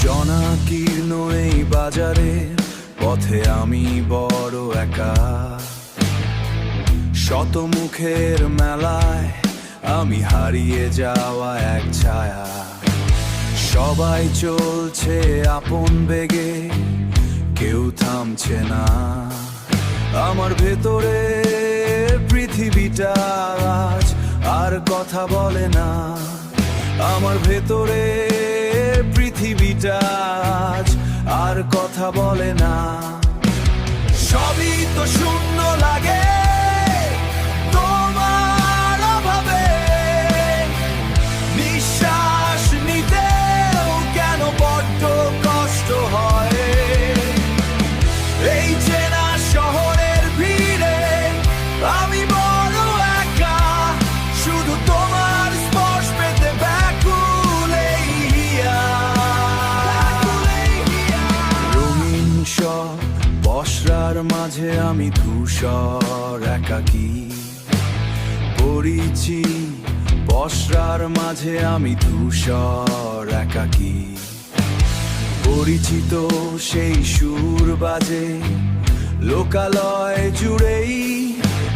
জনাকীর্ণ এই বাজারের পথে আমি বড় একা, শত মুখের মেলায় আমি হারিয়ে যাওয়া এক ছায়া। সবাই চলছে আপন বেগে, কেউ থামছে না। আমার ভেতরে পৃথিবীটা আজ আর কথা বলে না। আমার ভেতরে পৃথিবীটা আজ আর কথা বলে না। সবই তো শূন্য লাগে তোমার অভাবে, নিঃশ্বাস নিতেও কেন বড্ড কষ্ট হয়। এই চেনা শহরের ভিড়ে আমি বড় একা, শুধু তোমার স্পর্শ পেতে ব্যাকুল এই হিয়া। রঙিন সব বসরার মাঝে আমি ধূসর একাকী পড়িছি, বসরার মাঝে আমি ধূসর একাকী। পরিচিত সেই সুর বাজে লোকালয় জুড়েই,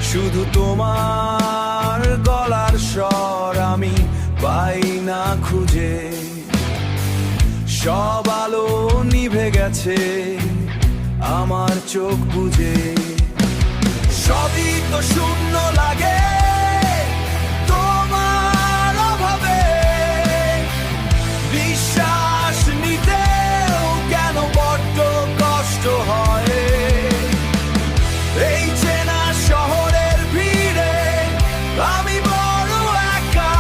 শুধু তোমার গলার স্বর আমি পাই না খুঁজে। সব আলো নিভে গেছে আমার চোখ বুজে। সবই তো শূন্য লাগে তোমার অভাবে, বিশ্বাস নিতেও কেন বড্ড কষ্ট হয়। এই চেনা শহরের ভিড়ে আমি বড় একা,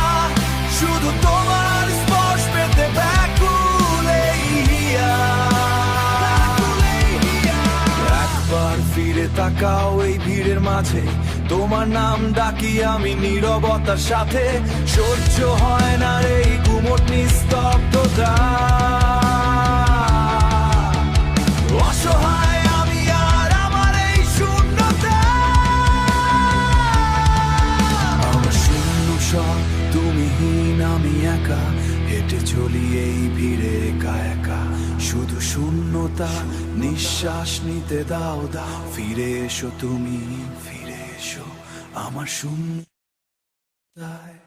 শুধু তোমার স্পর্শ পেতে ব্যাকুল এই হিয়া। একবার ফিরে তাকাও এই ভিড়ের মাঝে, তোমার নাম ডাকি আমি নীরবতার সাথে। সহ্য হয় না এই গুমট নিস্তব্ধতা, অসহায় আমি আর আমার এই শূন্যতা। আমার শূন্য সব তুমিহীন আমি একা, হেঁটে চলি এই ভিড়ে একা একা। শুধু শূন্যতা, নিঃশ্বাস নিতে দাও দাও। ফিরে এসো তুমি, ফিরে এসো আমার শূন্যতায়।